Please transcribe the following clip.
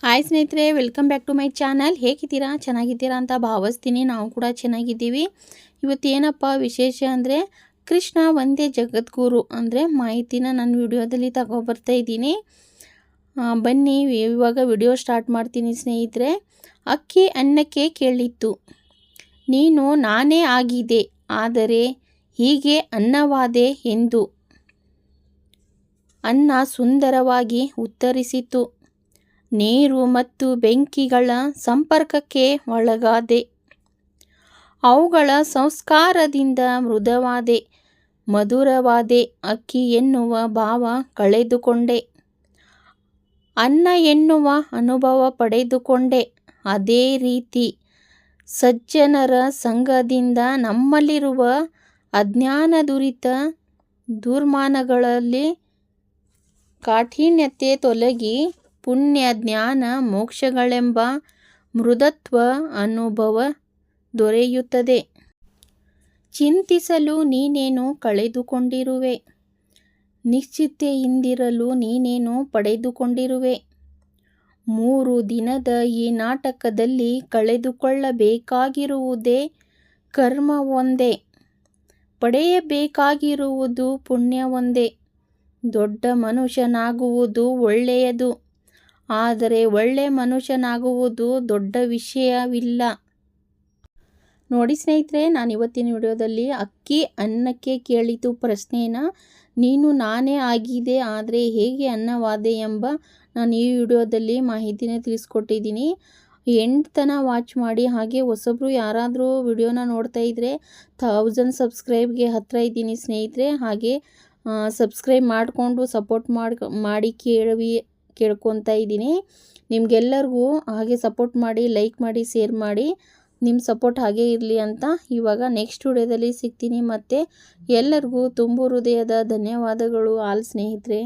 Hi ಸ್ನೇಹಿತರೆ, welcome back to my channel. ಹೇಗಿದ್ದೀರಾ? ಚೆನ್ನಾಗಿದ್ದೀರಾ ಅಂತ ಭಾವಿಸ್ತೀನಿ. ನಾವು ಕೂಡ ಚೆನ್ನಾಗಿದ್ದೀವಿ. ಇವತ್ತೇನಪ್ಪ ವಿಶೇಷ ಅಂದರೆ ಕೃಷ್ಣ ಒಂದೇ ಜಗದ್ಗುರು ಅಂದರೆ ಮಾಹಿತಿನ ನನ್ನ ವಿಡಿಯೋದಲ್ಲಿ ತಗೊಬರ್ತಾ ಇದ್ದೀನಿ. ಬನ್ನಿ ಇವಾಗ ವಿಡಿಯೋ ಸ್ಟಾರ್ಟ್ ಮಾಡ್ತೀನಿ ಸ್ನೇಹಿತರೆ. ಅಕ್ಕಿ ಅನ್ನಕ್ಕೆ ಕೇಳಿತ್ತು, ನೀನು ನಾನೇ ಆಗಿದೆ, ಆದರೆ ಹೀಗೆ ಅನ್ನವಾದೆ ಎಂದು. ಅನ್ನ ಸುಂದರವಾಗಿ ಉತ್ತರಿಸಿತು, ನೀರು ಮತ್ತು ಬೆಂಕಿಗಳ ಸಂಪರ್ಕಕ್ಕೆ ಒಳಗಾದೆ. ಅವುಗಳ ಸಂಸ್ಕಾರದಿಂದ ಮೃದುವಾದೆ, ಮಧುರವಾದೆ. ಅಕ್ಕಿ ಎನ್ನುವ ಭಾವ ಕಳೆದುಕೊಂಡೆ, ಅನ್ನ ಎನ್ನುವ ಅನುಭವ ಪಡೆದುಕೊಂಡೆ. ಅದೇ ರೀತಿ ಸಜ್ಜನರ ಸಂಘದಿಂದ ನಮ್ಮಲ್ಲಿರುವ ಅಜ್ಞಾನ, ದುರಿತ, ದುರ್ಮಾನಗಳಲ್ಲಿ ಕಾಠಿಣ್ಯತೆ ತೊಲಗಿ ಪುಣ್ಯ, ಜ್ಞಾನ, ಮೋಕ್ಷಗಳೆಂಬ ಮೃದುತ್ವ ಅನುಭವ ದೊರೆಯುತ್ತದೆ. ಚಿಂತಿಸಲು ನೀನೇನು ಕಳೆದುಕೊಂಡಿರುವೆ, ನಿಶ್ಚಿಂತೆಯಿಂದಿರಲು ನೀನೇನು ಪಡೆದುಕೊಂಡಿರುವೆ. 3 ದಿನದ ಈ ನಾಟಕದಲ್ಲಿ ಕಳೆದುಕೊಳ್ಳಬೇಕಾಗಿರುವುದೇ ಕರ್ಮ ಒಂದೇ, ಪಡೆಯಬೇಕಾಗಿರುವುದು ಪುಣ್ಯ ಒಂದೇ. ದೊಡ್ಡ ಮನುಷ್ಯನಾಗುವುದು ಒಳ್ಳೆಯದು, ಆದರೆ ಒಳ್ಳೆ ಮನುಷ್ಯನಾಗುವುದು ದೊಡ್ಡ ವಿಷಯವಿಲ್ಲ. ನೋಡಿ ಸ್ನೇಹಿತರೆ, ನಾನು ಇವತ್ತಿನ ವಿಡಿಯೋದಲ್ಲಿ ಅಕ್ಕಿ ಅನ್ನಕ್ಕೆ ಕೇಳಿತು ಪ್ರಶ್ನೆನ ನೀನು ನಾನೇ ಆಗಿದೆ, ಆದರೆ ಹೇಗೆ ಅನ್ನವಾದೆ ಎಂಬ ನಾನು ಈ ವಿಡಿಯೋದಲ್ಲಿ ಮಾಹಿತಿನ ತಿಳಿಸ್ಕೊಟ್ಟಿದ್ದೀನಿ. ಎಂಡ್ ತನಕ ವಾಚ್ ಮಾಡಿ. ಹಾಗೆ ಹೊಸಬ್ರು ಯಾರಾದರೂ ವಿಡಿಯೋನ ನೋಡ್ತಾ ಇದ್ದರೆ 1000 ಸಬ್ಸ್ಕ್ರೈಬ್ಗೆ ಹತ್ತಿರ ಇದ್ದೀನಿ ಸ್ನೇಹಿತರೆ. ಹಾಗೆ ಸಬ್ಸ್ಕ್ರೈಬ್ ಮಾಡಿಕೊಂಡು ಸಪೋರ್ಟ್ ಮಾಡಿ ಕೇಳ್ಕೊತಾ ಇದ್ದೀನಿ. ನಿಮಗೆಲ್ಲರಿಗೂ ಹಾಗೆ ಸಪೋರ್ಟ್ ಮಾಡಿ, ಲೈಕ್ ಮಾಡಿ, ಶೇರ್ ಮಾಡಿ. ನಿಮ್ಮ ಸಪೋರ್ಟ್ ಹಾಗೆ ಇರಲಿ ಅಂತ ಇವಾಗ ನೆಕ್ಸ್ಟ್ ವಿಡಿಯೋದಲ್ಲಿ ಸಿಗ್ತೀನಿ. ಮತ್ತು ಎಲ್ಲರಿಗೂ ತುಂಬ ಹೃದಯದ ಧನ್ಯವಾದಗಳು ಆಲ್ ಸ್ನೇಹಿತರೆ.